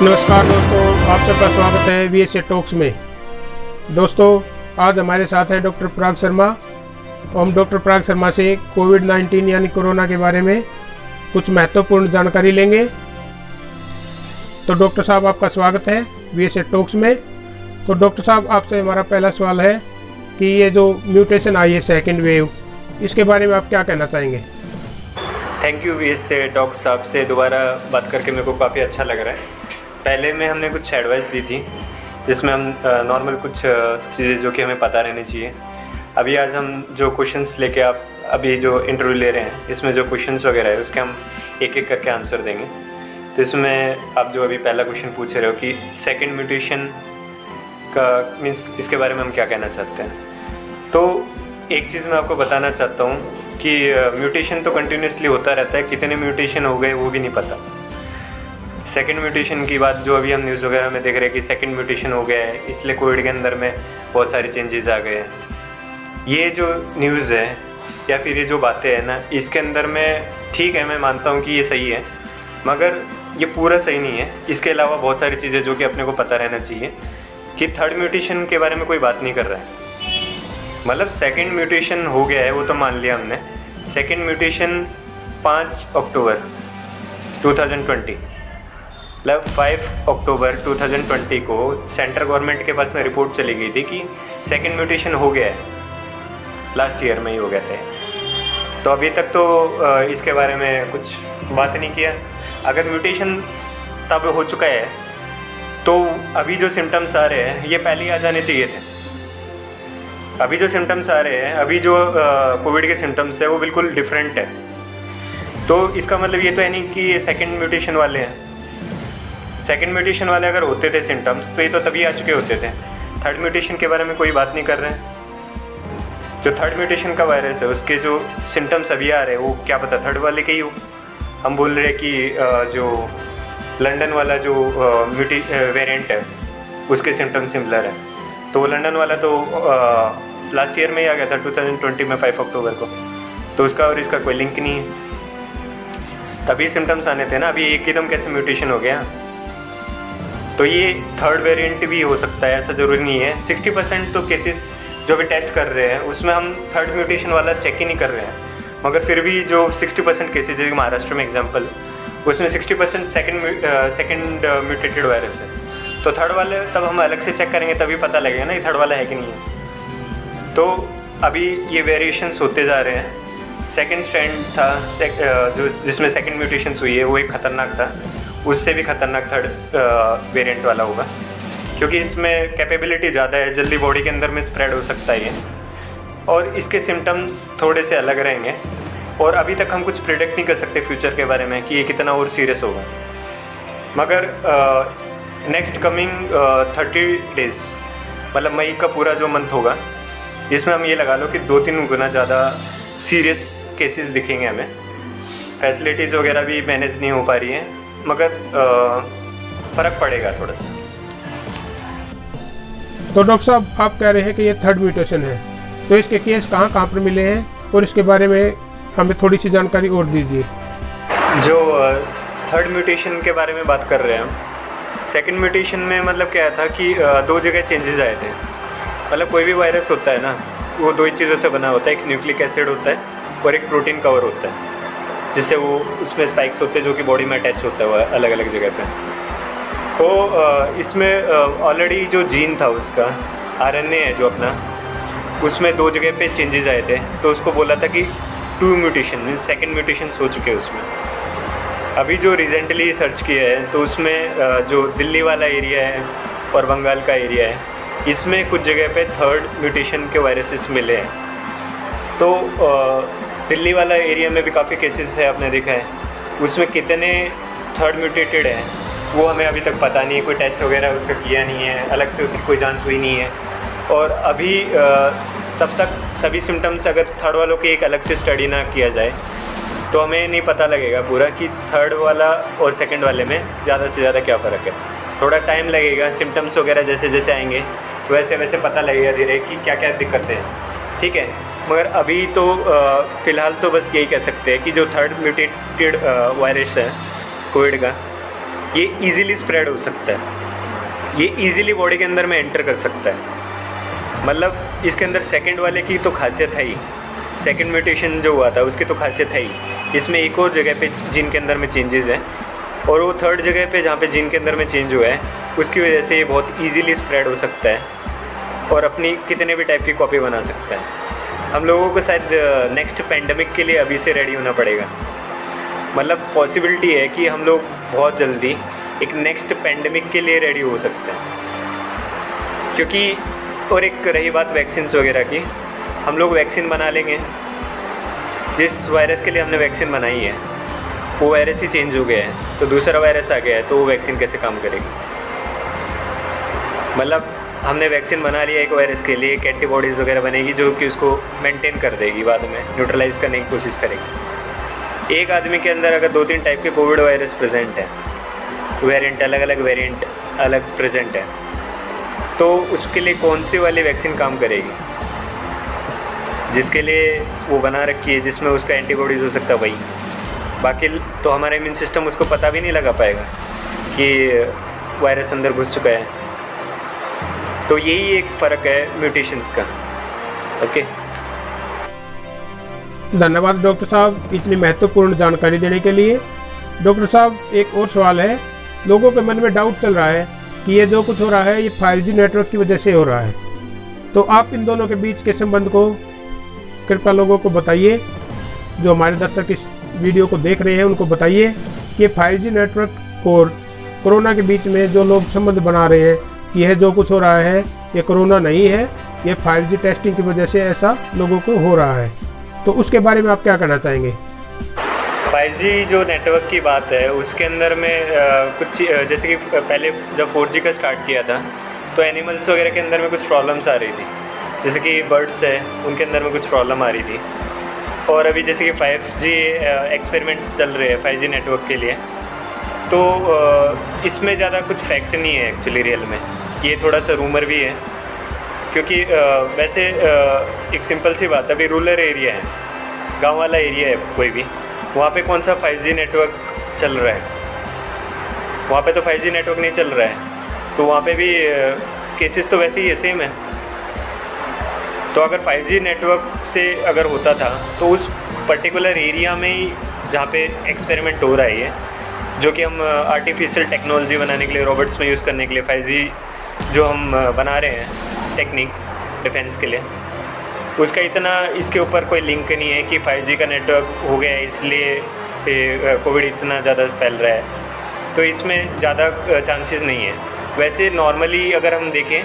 नमस्कार दोस्तों, आप सबका स्वागत है VSA टॉक्स में। दोस्तों, आज हमारे साथ हैं डॉक्टर पराग शर्मा। हम डॉक्टर पराग शर्मा से कोविड-19 यानी कोरोना के बारे में कुछ महत्वपूर्ण जानकारी लेंगे। तो डॉक्टर साहब, आपका स्वागत है VSA टॉक्स में। तो डॉक्टर साहब, आपसे हमारा पहला सवाल है कि ये जो म्यूटेशन आई है सेकेंड वेव, इसके बारे में आप क्या कहना चाहेंगे? थैंक यू VSA टॉक्स साहब से दोबारा बात करके मेरे को काफ़ी अच्छा लग रहा है। पहले में हमने कुछ एडवाइस दी थी जिसमें हम नॉर्मल कुछ चीज़ें जो कि हमें पता रहनी चाहिए। अभी आज हम जो क्वेश्चंस लेके आप अभी जो इंटरव्यू ले रहे हैं, इसमें जो क्वेश्चंस वगैरह है उसके हम एक एक करके आंसर देंगे। तो इसमें आप जो अभी पहला क्वेश्चन पूछ रहे हो कि सेकेंड म्यूटेशन का मीन्स इसके बारे में हम क्या कहना चाहते हैं, तो एक चीज़ मैं आपको बताना चाहता हूँ कि म्यूटेशन तो कंटिन्यूसली होता रहता है, कितने म्यूटेशन हो गए वो भी नहीं पता। सेकेंड म्यूटेशन की बात जो अभी हम न्यूज़ वगैरह में देख रहे हैं कि सेकेंड म्यूटेशन हो गया है, इसलिए कोविड के अंदर में बहुत सारे चेंजेस आ गए हैं। ये जो न्यूज़ है या फिर ये जो बातें हैं ना, इसके अंदर में ठीक है, मैं मानता हूँ कि ये सही है, मगर ये पूरा सही नहीं है। इसके अलावा बहुत सारी चीज़ें जो कि अपने को पता रहना चाहिए कि थर्ड म्यूटेशन के बारे में कोई बात नहीं कर रहा है। मतलब सेकेंड म्यूटेशन हो गया है वो तो मान लिया हमने। सेकेंड म्यूटेशन 5 अक्टूबर 2020 मतलब 5 अक्टूबर 2020 को सेंट्रल गवर्नमेंट के पास में रिपोर्ट चली गई थी कि सेकेंड म्यूटेशन हो गया है, लास्ट ईयर में ही हो गया था। तो अभी तक तो इसके बारे में कुछ बात नहीं किया। अगर म्यूटेशन तब हो चुका है तो अभी जो सिम्टम्स आ रहे हैं ये पहले ही आ जाने चाहिए थे। अभी जो सिम्टम्स आ रहे हैं, अभी जो कोविड के सिम्टम्स है वो बिल्कुल डिफरेंट है। तो इसका मतलब ये तो है नहीं कि ये सेकेंड म्यूटेशन वाले हैं। सेकेंड म्यूटेशन वाले अगर होते थे सिम्टम्स तो ये तो तभी आ चुके होते थे। थर्ड म्यूटेशन के बारे में कोई बात नहीं कर रहे हैं। जो थर्ड म्यूटेशन का वायरस है उसके जो सिम्टम्स अभी आ रहे हैं वो क्या पता थर्ड वाले के ही हो। हम बोल रहे हैं कि जो लंदन वाला जो वेरिएंट है उसके सिम्टम्स सिमिलर है, तो वो लंदन वाला तो लास्ट ईयर में ही आ गया था 2020 में 5 अक्टूबर को, तो उसका और इसका कोई लिंक नहीं है। तभी सिम्टम्स आने थे ना, अभी एकदम कैसे म्यूटेशन हो गया। तो ये थर्ड वेरिएंट भी हो सकता है, ऐसा ज़रूरी नहीं है। 60% तो केसेस जो भी टेस्ट कर रहे हैं उसमें हम थर्ड म्यूटेशन वाला चेक ही नहीं कर रहे हैं, मगर फिर भी जो 60% केसेज है महाराष्ट्र में एग्जांपल, उसमें 60% सेकंड म्यूटेटेड वायरस है। तो थर्ड वाले तब हम अलग से चेक करेंगे, तभी पता लगेगा ना ये थर्ड वाला है कि नहीं है। तो अभी ये वेरिएशंस होते जा रहे हैं। सेकंड स्ट्रैंड था जो जिसमें सेकंड म्यूटेशंस हुई है वो एक ख़तरनाक था, उससे भी ख़तरनाक थर्ड वेरिएंट वाला होगा, क्योंकि इसमें कैपेबिलिटी ज़्यादा है, जल्दी बॉडी के अंदर में स्प्रेड हो सकता है ये, और इसके सिम्टम्स थोड़े से अलग रहेंगे। और अभी तक हम कुछ प्रिडिक्ट नहीं कर सकते फ्यूचर के बारे में कि ये कितना और सीरियस होगा, मगर नेक्स्ट कमिंग 30 डेज़ मतलब मई का पूरा जो मंथ होगा, इसमें हम ये लगा लो कि 2-3 गुना ज़्यादा सीरियस केसेस दिखेंगे हमें। फैसिलिटीज़ वगैरह भी मैनेज नहीं हो पा रही हैं, मगर फ़र्क पड़ेगा थोड़ा सा। तो डॉक्टर साहब, आप कह रहे हैं कि ये थर्ड म्यूटेशन है, तो इसके केस कहाँ कहाँ पर मिले हैं और इसके बारे में हमें थोड़ी सी जानकारी और दीजिए। जो थर्ड म्यूटेशन के बारे में बात कर रहे हैं हम, सेकंड म्यूटेशन में मतलब क्या था कि 2 जगह चेंजेस आए थे। मतलब कोई भी वायरस होता है ना, वो 2 ही चीज़ों से बना होता है, एक न्यूक्लिक एसिड होता है और एक प्रोटीन कवर होता है, जिससे वो उसमें स्पाइक्स होते हैं जो कि बॉडी में अटैच होता है अलग अलग जगह पे। तो इसमें ऑलरेडी जो जीन था उसका RNA है जो अपना, उसमें 2 जगह पे चेंजेस आए थे, तो उसको बोला था कि 2 म्यूटेशन मीन्स सेकेंड म्यूटेशंस हो चुके हैं उसमें। अभी जो रिसेंटली सर्च किया है तो उसमें जो दिल्ली वाला एरिया है और बंगाल का एरिया है, इसमें कुछ जगह पे थर्ड म्यूटेशन के वायरसेस मिले हैं। तो दिल्ली वाला एरिया में भी काफ़ी केसेस है, आपने देखा है। उसमें कितने थर्ड म्यूटेटेड हैं वो हमें अभी तक पता नहीं है, कोई टेस्ट वगैरह उसका किया नहीं है, अलग से उसकी कोई जांच हुई नहीं है। और अभी तब तक सभी सिम्टम्स अगर थर्ड वालों की एक अलग से स्टडी ना किया जाए तो हमें नहीं पता लगेगा पूरा कि थर्ड वाला और सेकंड वाले में ज़्यादा से ज़्यादा क्या फ़र्क है। थोड़ा टाइम लगेगा, सिम्टम्स वगैरह जैसे जैसे आएंगे वैसे वैसे पता लगेगा धीरे कि क्या क्या दिक्कतें हैं, ठीक है। मगर अभी तो फ़िलहाल तो बस यही कह सकते हैं कि जो थर्ड म्यूटेटेड वायरस है कोविड का, ये इजीली स्प्रेड हो सकता है, ये इजीली बॉडी के अंदर में एंटर कर सकता है। मतलब इसके अंदर सेकंड वाले की तो खासियत है ही, सेकंड म्यूटेशन जो हुआ था उसकी तो खासियत है ही। इसमें एक और जगह पे जीन के अंदर में चेंजेस हैं, और वो थर्ड जगह पे जहाँ पे जीन के अंदर में चेंज हुआ है उसकी वजह से ये बहुत ईजीली स्प्रेड हो सकता है और अपनी कितने भी टाइप की कॉपी बना सकता है। हम लोगों को शायद नेक्स्ट पेंडेमिक के लिए अभी से रेडी होना पड़ेगा। मतलब पॉसिबिलिटी है कि हम लोग बहुत जल्दी एक नेक्स्ट पेंडेमिक के लिए रेडी हो सकते हैं। क्योंकि और एक रही बात वैक्सीन वगैरह की, हम लोग वैक्सीन बना लेंगे, जिस वायरस के लिए हमने वैक्सीन बनाई है वो वायरस ही चेंज हो गया है, तो दूसरा वायरस आ गया है, तो वो वैक्सीन कैसे काम करेगी। मतलब हमने वैक्सीन बना लिया एक वायरस के लिए, एक एंटीबॉडीज़ वगैरह बनेगी जो कि उसको मेंटेन कर देगी, बाद में न्यूट्रलाइज करने की कोशिश करेगी। एक आदमी के अंदर अगर 2-3 टाइप के कोविड वायरस प्रेजेंट है, वेरिएंट अलग अलग वेरिएंट अलग प्रेजेंट है, तो उसके लिए कौन सी वाली वैक्सीन काम करेगी। जिसके लिए वो बना रखी है, जिसमें उसका एंटीबॉडीज़ हो सकता है वही, बाकी तो हमारा इम्यून सिस्टम उसको पता भी नहीं लगा पाएगा कि वायरस अंदर घुस चुका है। तो यही एक फ़र्क है म्यूटेशंस का। ओके, धन्यवाद डॉक्टर साहब इतनी महत्वपूर्ण जानकारी देने के लिए। डॉक्टर साहब एक और सवाल है, लोगों के मन में डाउट चल रहा है कि ये जो कुछ हो रहा है ये 5G नेटवर्क की वजह से हो रहा है, तो आप इन दोनों के बीच के संबंध को कृपया लोगों को बताइए, जो हमारे दर्शक इस वीडियो को देख रहे हैं उनको बताइए कि 5G नेटवर्क और कोरोना के बीच में जो लोग संबंध बना रहे हैं कि यह जो कुछ हो रहा है ये कोरोना नहीं है, ये 5G टेस्टिंग की वजह से ऐसा लोगों को हो रहा है, तो उसके बारे में आप क्या कहना चाहेंगे। 5G जो नेटवर्क की बात है उसके अंदर में कुछ जैसे कि पहले जब 4G का स्टार्ट किया था तो एनिमल्स वगैरह के अंदर में कुछ प्रॉब्लम्स आ रही थी, जैसे कि बर्ड्स है उनके अंदर में कुछ प्रॉब्लम आ रही थी। और अभी जैसे कि 5G एक्सपेरिमेंट्स चल रहे हैं 5G नेटवर्क के लिए, तो इसमें ज़्यादा कुछ फैक्ट नहीं है एक्चुअली रियल में, ये थोड़ा सा रूमर भी है। क्योंकि वैसे एक सिंपल सी बात है, अभी रूरल एरिया है, गांव वाला एरिया है कोई भी, वहाँ पे कौन सा 5G नेटवर्क चल रहा है, वहाँ पे तो 5G नेटवर्क नहीं चल रहा है, तो वहाँ पे भी केसेस तो वैसे ही है, सेम है। तो अगर 5G नेटवर्क से अगर होता था तो उस पर्टिकुलर एरिया में ही जहाँ पे एक्सपेरिमेंट हो रहा है ये, जो कि हम आर्टिफिशियल टेक्नोलॉजी बनाने के लिए, रोबोट्स में यूज़ करने के लिए 5G जो हम बना रहे हैं टेक्निक डिफेंस के लिए, उसका इतना इसके ऊपर कोई लिंक नहीं है कि 5G का नेटवर्क हो गया है इसलिए कोविड इतना ज़्यादा फैल रहा है, तो इसमें ज़्यादा चांसेस नहीं है। वैसे नॉर्मली अगर हम देखें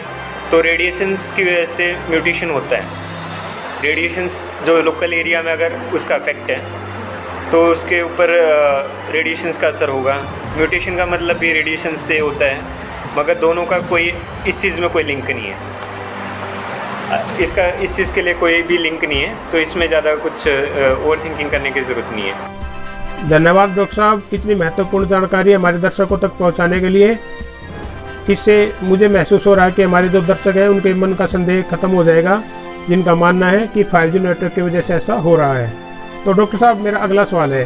तो रेडिएशंस की वजह से म्यूटेशन होता है। रेडिएशंस जो लोकल एरिया में अगर उसका इफेक्ट है तो उसके ऊपर रेडिएशंस का असर होगा। म्यूटेशन का मतलब भी रेडिएशन से होता है, मगर दोनों का कोई इस चीज़ में कोई लिंक नहीं है, इसका इस चीज़ के लिए कोई भी लिंक नहीं है, तो इसमें ज़्यादा कुछ ओवर थिंकिंग करने की ज़रूरत नहीं है। धन्यवाद डॉक्टर साहब इतनी महत्वपूर्ण जानकारी हमारे दर्शकों तक पहुंचाने के लिए। इससे मुझे महसूस हो रहा है कि हमारे जो दर्शक हैं उनके मन का संदेह खत्म हो जाएगा, जिनका मानना है कि 5G नेटवर्क की वजह से ऐसा हो रहा है। तो डॉक्टर साहब मेरा अगला सवाल है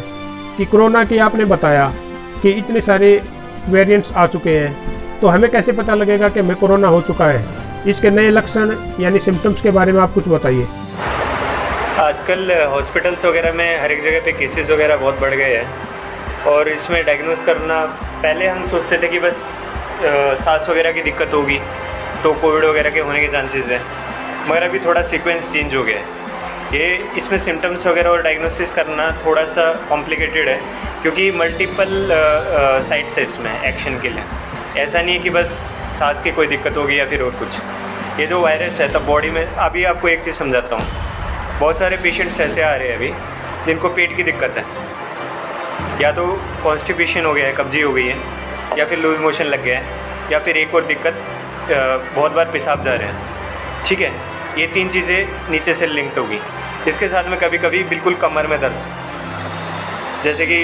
कि कोरोना की आपने बताया कि इतने सारे वेरिएंट्स आ चुके हैं, तो हमें कैसे पता लगेगा कि हमें कोरोना हो चुका है। इसके नए लक्षण यानी सिम्टम्स के बारे में आप कुछ बताइए। आजकल हॉस्पिटल्स वगैरह में हर एक जगह पे केसेस वगैरह बहुत बढ़ गए हैं, और इसमें डायग्नोस करना, पहले हम सोचते थे कि बस सांस वगैरह की दिक्कत होगी तो कोविड वगैरह के होने के चांसेस हैं, मगर अभी थोड़ा सीक्वेंस चेंज हो गया है। ये इसमें सिम्टम्स वगैरह और डायग्नोसिस करना थोड़ा सा कॉम्प्लिकेटेड है, क्योंकि मल्टीपल साइट्स है इसमें एक्शन के लिए। ऐसा नहीं है कि बस सांस की कोई दिक्कत होगी या फिर और कुछ। ये जो वायरस है तब बॉडी में, अभी आपको एक चीज़ समझाता हूँ, बहुत सारे पेशेंट्स ऐसे आ रहे हैं अभी जिनको पेट की दिक्कत है, या तो कॉन्स्टिपेशन हो गया है, कब्जी हो गई है, या फिर लूज मोशन लग गया है, या फिर एक और दिक्कत बहुत बार पेशाब जा रहे हैं। ठीक है, ये 3 चीज़ें नीचे से लिंक्ड होगी। इसके साथ में कभी कभी बिल्कुल कमर में दर्द, जैसे कि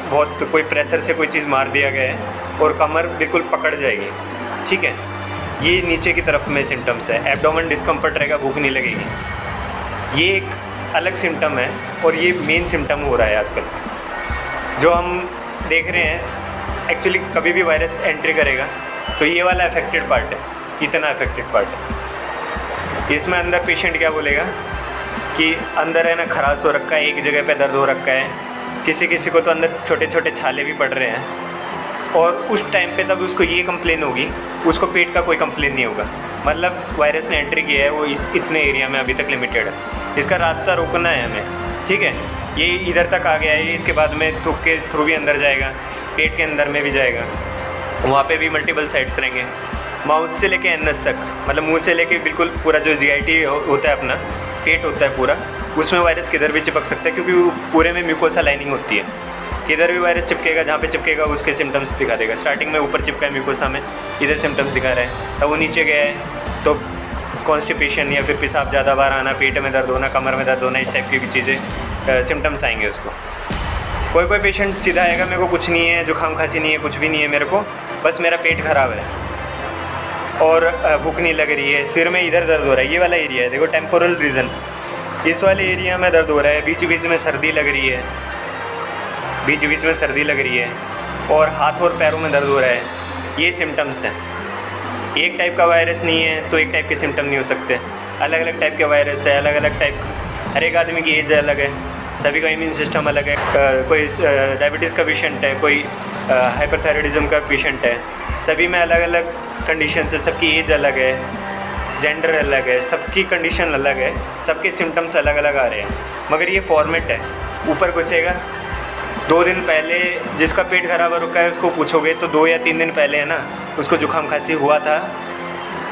बहुत कोई प्रेशर से कोई चीज़ मार दिया गया है और कमर बिल्कुल पकड़ जाएगी। ठीक है, ये नीचे की तरफ में सिम्टम्स है। एब्डोमेन डिस्कम्फर्ट रहेगा, भूख नहीं लगेगी। ये एक अलग सिम्टम है और ये मेन सिम्टम हो रहा है आजकल जो हम देख रहे हैं। एक्चुअली कभी भी वायरस एंट्री करेगा तो ये वाला अफेक्टेड पार्ट है, इतना अफेक्टेड पार्ट है। इसमें अंदर पेशेंट क्या बोलेगा कि अंदर है ना खराश हो रखा है, एक जगह पे दर्द हो रखा है, किसी किसी को तो अंदर छोटे छोटे छाले भी पड़ रहे हैं। और उस टाइम पे तब उसको ये कंप्लेन होगी, उसको पेट का कोई कंप्लेन नहीं होगा। मतलब वायरस ने एंट्री किया है, वो इतने एरिया में अभी तक लिमिटेड है, इसका रास्ता रोकना है हमें, ठीक है। ये इधर तक आ गया है, इसके बाद में थूक के थ्रू भी अंदर जाएगा, पेट के अंदर में भी जाएगा, वहाँ पे भी मल्टीपल साइट्स रहेंगे, माउथ से लेके एनस तक, मतलब मुंह से लेके बिल्कुल पूरा जो GIT होता है अपना पेट होता है पूरा, उसमें वायरस किधर भी चिपक सकता है, क्योंकि वो पूरे में म्यूकोसा लाइनिंग होती है। किधर भी वायरस चिपकेगा, जहाँ पे चिपकेगा उसके सिम्टम्स दिखा देगा। स्टार्टिंग में ऊपर चिपका है म्यूकोसा में, इधर सिम्टम्स दिखा रहा है, तब वो नीचे गया है तो कॉन्स्टिपेशन या फिर पेशाब ज़्यादा बार आना, पेट में दर्द होना, कमर में दर्द होना, इस टाइप की भी चीज़ें सिम्टम्स आएंगे उसको। कोई पेशेंट सीधा आएगा, मेरे को कुछ नहीं है, जुकाम खांसी नहीं है, कुछ भी नहीं है मेरे को, बस मेरा पेट ख़राब है और भूख नहीं लग रही है, सिर में इधर दर्द हो रहा है, ये वाला एरिया है देखो, टेम्पोरल रीज़न, इस वाले एरिया में दर्द हो रहा है, बीच बीच में सर्दी लग रही है, बीच बीच में सर्दी लग रही है और हाथ और पैरों में दर्द हो रहा है, ये सिम्टम्स हैं। एक टाइप का वायरस नहीं है तो एक टाइप के सिम्टम नहीं हो सकते, अलग अलग टाइप के वायरस है, अलग अलग टाइप, हर एक आदमी की एज अलग है, सभी का इम्यून सिस्टम अलग है, कोई डायबिटीज़ का पेशेंट है, कोई हाइपरथायराइडिज्म का पेशेंट है, सभी में अलग अलग कंडीशन है, सबकी एज अलग है, जेंडर अलग है, सबकी कंडीशन अलग है, सबके सिम्टम्स अलग अलग आ रहे हैं, मगर ये फॉर्मेट है। ऊपर घुसेगा 2 दिन पहले जिसका पेट खराब हो रखा है उसको पूछोगे तो 2 या 3 दिन पहले है ना उसको जुकाम खांसी हुआ था,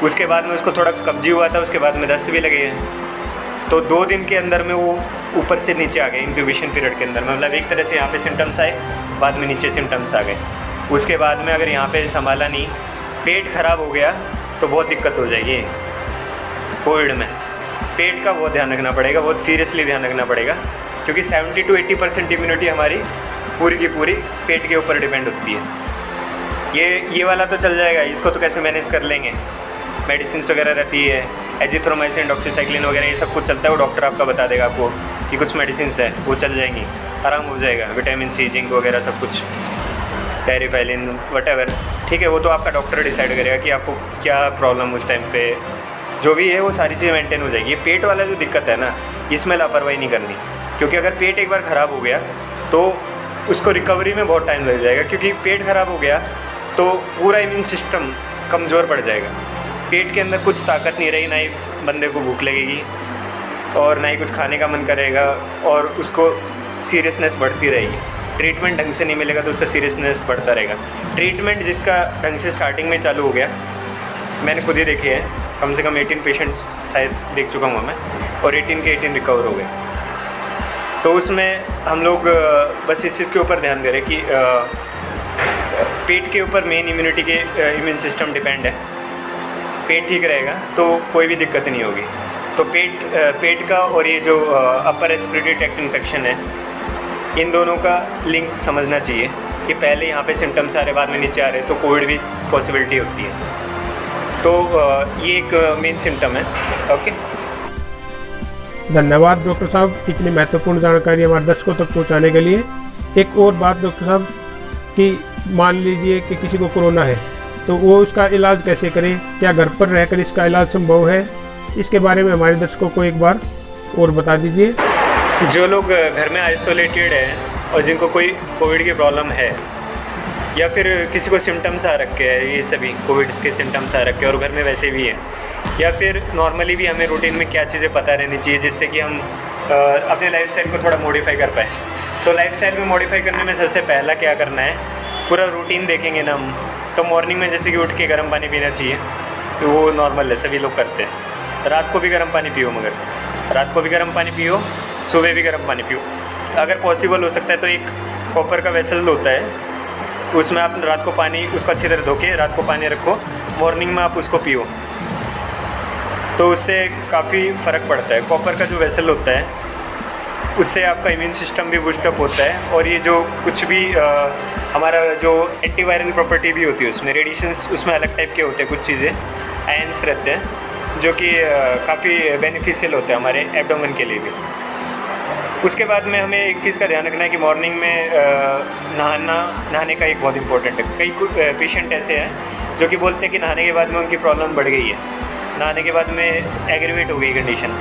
उसके बाद में उसको थोड़ा कब्जी हुआ था, उसके बाद में दस्त भी लगे हैं, तो 2 दिन के अंदर में वो ऊपर से नीचे आ गए इंक्यूबेशन पीरियड के अंदर, मतलब एक तरह से यहाँ पे सिम्टम्स आए, बाद में नीचे सिम्टम्स आ गए। उसके बाद में अगर यहाँ पे संभाला नहीं, पेट खराब हो गया तो बहुत दिक्कत हो जाएगी। कोविड में पेट का बहुत ध्यान रखना पड़ेगा, बहुत सीरियसली ध्यान रखना पड़ेगा, क्योंकि 70 to 80% इम्यूनिटी हमारी पूरी की पूरी पेट के ऊपर डिपेंड होती है। ये वाला तो चल जाएगा, इसको तो कैसे मैनेज कर लेंगे, मेडिसिन वगैरह रहती है, एजिथ्रोमाइसिन, डॉक्सीसाइक्लिन वगैरह ये सब कुछ चलता है, वो डॉक्टर आपका बता देगा आपको कि कुछ मेडिसिन है वो चल जाएंगी, आराम हो जाएगा, विटामिन C, जिंक वगैरह सब कुछ, टेरिफाइलिन वटेवर, ठीक है, वो तो आपका डॉक्टर डिसाइड करेगा कि आपको क्या प्रॉब्लम उस टाइम पे जो भी है वो सारी चीज़ें मेंटेन हो जाएगी। ये पेट वाला जो दिक्कत है ना, इसमें लापरवाही नहीं करनी, क्योंकि अगर पेट एक बार ख़राब हो गया तो उसको रिकवरी में बहुत टाइम लग जाएगा, क्योंकि पेट ख़राब हो गया तो पूरा इम्यून सिस्टम कमज़ोर पड़ जाएगा, पेट के अंदर कुछ ताकत नहीं रही, ना ही बंदे को भूख लगेगी और ना ही कुछ खाने का मन करेगा और उसको सीरियसनेस बढ़ती रहेगी। ट्रीटमेंट ढंग से नहीं मिलेगा तो उसका सीरियसनेस बढ़ता रहेगा। ट्रीटमेंट जिसका ढंग से स्टार्टिंग में चालू हो गया, मैंने खुद ही देखे हैं, कम से कम 18 पेशेंट्स शायद देख चुका हूँ मैं, और 18 के 18 रिकवर हो गए। तो उसमें हम लोग बस इस चीज़ के ऊपर ध्यान दे रहे कि पेट के ऊपर मेन इम्यूनिटी के इम्यून सिस्टम डिपेंड है, पेट ठीक रहेगा तो कोई भी दिक्कत नहीं होगी। तो पेट का और ये जो अपर रेस्पिरेटरी ट्रैक्ट इन्फेक्शन है, इन दोनों का लिंक समझना चाहिए कि पहले यहाँ पे सिम्टम्स आ रहे, बाद में नीचे आ रहे, तो कोविड भी पॉसिबिलिटी होती है। तो ये एक मेन सिम्टम है। ओके, धन्यवाद डॉक्टर साहब, इतनी महत्वपूर्ण जानकारी हमारे दर्शकों तक पहुंचाने के लिए। एक और बात डॉक्टर साहब कि मान लीजिए कि किसी को कोरोना है तो वो उसका इलाज कैसे करें, क्या घर पर रहकर इसका इलाज संभव है, इसके बारे में हमारे दर्शकों को एक बार और बता दीजिए। जो लोग घर में आइसोलेटेड हैं और जिनको कोई कोविड की प्रॉब्लम है या फिर किसी को सिम्टम्स आ रखे हैं, ये सभी कोविड के सिम्टम्स आ रखे हैं और घर में वैसे भी हैं, या फिर नॉर्मली भी हमें रूटीन में क्या चीज़ें पता रहनी चाहिए जिससे कि हम अपने लाइफस्टाइल को थोड़ा मॉडिफाई कर पाएँ। तो लाइफस्टाइल में मॉडिफाई करने में सबसे पहला क्या करना है, पूरा रूटीन देखेंगे ना हम, तो मॉर्निंग में जैसे कि उठ के गर्म पानी पीना चाहिए, तो वो नॉर्मल है, सभी लोग करते हैं। रात को भी गर्म पानी पियो, मगर रात को भी गर्म पानी पियो, सुबह भी गर्म पानी पियो। अगर पॉसिबल हो सकता है तो एक कॉपर का वेसल होता है, उसमें आप रात को पानी उसको अच्छी तरह धो के रात को पानी रखो, मॉर्निंग में आप उसको पियो, तो उससे काफ़ी फ़र्क पड़ता है। कॉपर का जो वेसल होता है उससे आपका इम्यून सिस्टम भी बूस्टअप होता है, और ये जो कुछ भी हमारा जो एंटीवायरल प्रॉपर्टी भी होती है उसमें, रेडिएशंस उसमें अलग टाइप के होते हैं, कुछ चीज़ें आयंस रहते हैं जो कि काफ़ी बेनिफिशियल होते हैं हमारे एब्डोमेन के लिए भी। उसके बाद में हमें एक चीज़ का ध्यान रखना है कि मॉर्निंग में नहाने का एक बहुत इंपॉर्टेंट है। कई पेशेंट ऐसे हैं जो कि बोलते हैं कि नहाने के बाद में उनकी प्रॉब्लम बढ़ गई है, नहाने के बाद में एग्रीवेट हो गई कंडीशन।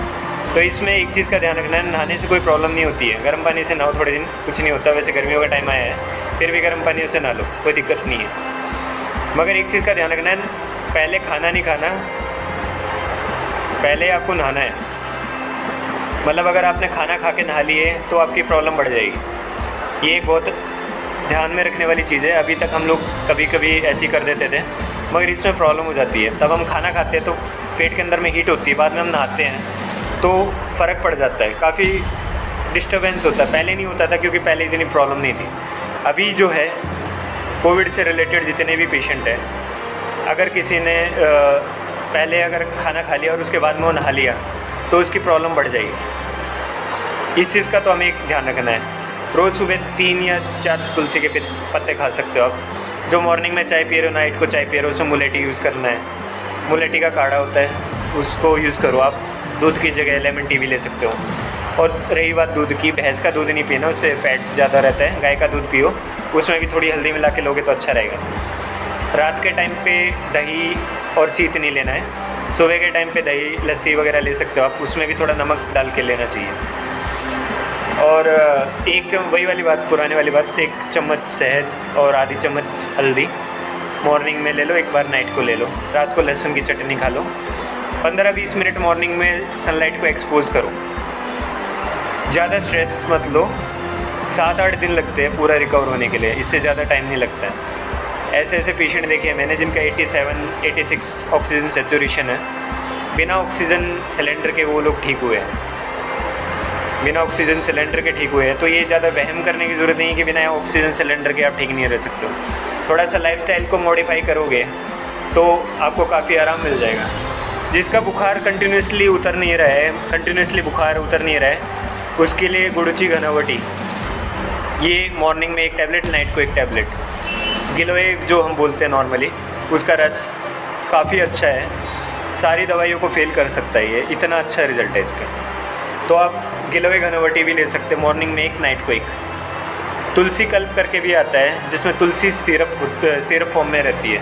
तो इसमें एक चीज़ का ध्यान रखना है, नहाने से कोई प्रॉब्लम नहीं होती है। गर्म पानी से नहाओ थोड़े दिन, कुछ नहीं होता। वैसे गर्मियों का टाइम आया है, फिर भी गर्म पानी से नहा लो, कोई दिक्कत नहीं है। मगर एक चीज़ का ध्यान रखना है, पहले खाना नहीं खाना, पहले आपको नहाना है। मतलब अगर आपने खाना खा के नहा लिए तो आपकी प्रॉब्लम बढ़ जाएगी। ये एक बहुत ध्यान में रखने वाली चीज़ है। अभी तक हम लोग कभी कभी ऐसी कर देते थे, मगर इसमें प्रॉब्लम हो जाती है। तब हम खाना खाते हैं तो पेट के अंदर में हीट होती है, बाद में हम नहाते हैं तो फ़र्क पड़ जाता है, काफ़ी डिस्टर्बेंस होता है। पहले नहीं होता था क्योंकि पहले इतनी प्रॉब्लम नहीं थी। अभी जो है कोविड से रिलेटेड जितने भी पेशेंट हैं, अगर किसी ने पहले अगर खाना खा लिया और उसके बाद में वो नहा लिया तो उसकी प्रॉब्लम बढ़ जाएगी। इस चीज़ का तो हमें एक ध्यान रखना है। रोज़ सुबह 3 या 4 तुलसी के पत्ते खा सकते हो आप। जो मॉर्निंग में चाय पी रहे हो, नाइट को चाय पी रहे हो, उसमें मुलेठी यूज़ करना है। मुलेठी का काढ़ा होता है, उसको यूज़ करो आप। दूध की जगह लेमन टी भी ले सकते हो। और रही बात दूध की, भैंस का दूध नहीं पीना, उससे फैट ज़्यादा रहता है। गाय का दूध पियो, उसमें भी थोड़ी हल्दी मिला के लोगे तो अच्छा रहेगा। रात के टाइम पे दही और शीत नहीं लेना है। सुबह के टाइम पे दही लस्सी वगैरह ले सकते हो आप, उसमें भी थोड़ा नमक डाल के लेना चाहिए। और एक चम्मच, वही वाली बात, पुराने वाली बात, 1 चम्मच शहद और आधी चम्मच हल्दी मॉर्निंग में ले लो, एक बार नाइट को ले लो। रात को लहसुन की चटनी खा लो। 15-20 मिनट मॉर्निंग में सनलाइट को एक्सपोज करो। ज़्यादा स्ट्रेस मत लो। 7-8 दिन लगते हैं पूरा रिकवर होने के लिए, इससे ज़्यादा टाइम नहीं लगता है। ऐसे ऐसे पेशेंट देखे हैं मैंने जिनका 87-86 ऑक्सीजन सेचुरेशन है। बिना ऑक्सीजन सिलेंडर के वो लोग ठीक हुए हैं, बिना ऑक्सीजन सिलेंडर के ठीक हुए हैं। तो ये ज़्यादा वहम करने की ज़रूरत नहीं है कि बिना ऑक्सीजन सिलेंडर के आप ठीक नहीं रह सकते हो। थोड़ा सा लाइफस्टाइल को मॉडिफाई करोगे तो आपको काफ़ी आराम मिल जाएगा। जिसका बुखार कंटिन्यूसली उतर नहीं रहा है, कंटिन्यूसली बुखार उतर नहीं रहा है, उसके लिए गुड़ची घनावटी, ये मॉर्निंग में 1 टैबलेट, नाइट को 1 टैबलेट। गिलोय जो हम बोलते हैं नॉर्मली, उसका रस काफ़ी अच्छा है, सारी दवाइयों को फेल कर सकता है। ये इतना अच्छा रिज़ल्ट है इसका। तो आप गिलोय घनावटी भी ले सकते हैं, मॉर्निंग में 1, नाइट को 1। तुलसी कल्प करके भी आता है, जिसमें तुलसी सिरप फॉर्म में रहती है,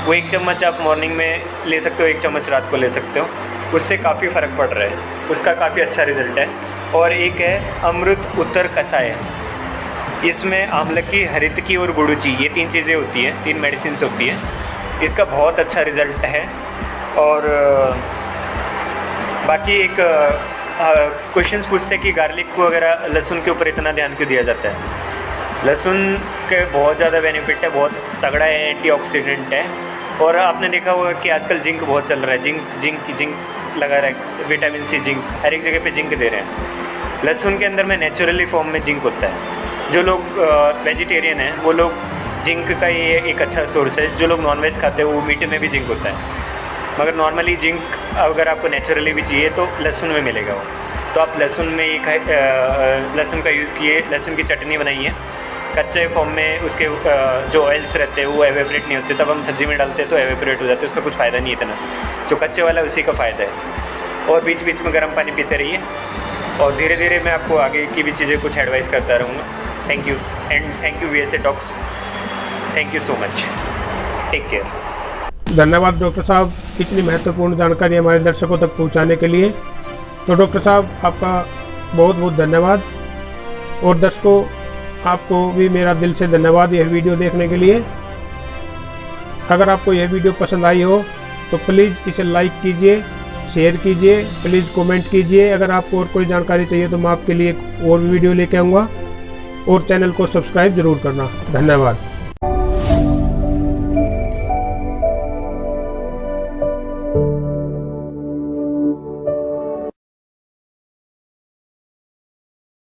वो 1 चम्मच आप मॉर्निंग में ले सकते हो, 1 चम्मच रात को ले सकते हो। उससे काफ़ी फ़र्क पड़ रहा है, उसका काफ़ी अच्छा रिज़ल्ट है। और एक है अमृत उत्तर कषाय, इसमें आमलकी, हरितकी और गुड़ची, ये 3 चीज़ें होती हैं, 3 मेडिसिन होती हैं। इसका बहुत अच्छा रिज़ल्ट है। और बाकी एक क्वेश्चंस पूछते हैं कि गार्लिक को वगैरह, लहसुन के ऊपर इतना ध्यान क्यों दिया जाता है। लहसुन के बहुत ज़्यादा बेनिफिट है, बहुत तगड़ा है, एंटीऑक्सीडेंट है। और आपने देखा होगा कि आजकल जिंक बहुत चल रहा है, जिंक लगा रहा है, विटामिन सी, जिंक, हर एक जगह पे जिंक दे रहे हैं। लहसुन के अंदर में नेचुरली फॉर्म में जिंक होता है। जो लोग वेजिटेरियन हैं वो लोग, जिंक का ये एक अच्छा सोर्स है। जो लोग नॉनवेज खाते हैं वो मीट में भी जिंक होता है, मगर नॉर्मली जिंक अगर आपको नेचुरली भी चाहिए तो लहसुन में मिलेगा वो। तो आप लहसुन में लहसुन का यूज़ किए, लहसुन की चटनी बनाइए कच्चे फॉर्म में। उसके जो ऑयल्स रहते हैं वो एवेपरेट नहीं होते, तब हम सब्ज़ी में डालते हैं तो एवेपरेट हो जाते हैं, उसका कुछ फ़ायदा नहीं है इतना। जो कच्चे वाला है उसी का फ़ायदा है। और बीच बीच में गर्म पानी पीते रहिए, और धीरे धीरे मैं आपको आगे की भी चीज़ें कुछ एडवाइस करता रहूँगा। Thank you, and thank you VSA talks, thank you so much, take care. धन्यवाद डॉक्टर साहब, इतनी महत्वपूर्ण जानकारी हमारे दर्शकों तक पहुंचाने के लिए। तो डॉक्टर साहब आपका बहुत बहुत धन्यवाद, और दर्शकों आपको भी मेरा दिल से धन्यवाद यह वीडियो देखने के लिए। अगर आपको यह वीडियो पसंद आई हो तो प्लीज़ इसे लाइक कीजिए, शेयर कीजिए, प्लीज़ कमेंट कीजिए। अगर आपको और कोई जानकारी चाहिए तो मैं आपके लिए और भी वीडियो लेके आऊँगा, और चैनल को सब्सक्राइब ज़रूर करना। धन्यवाद।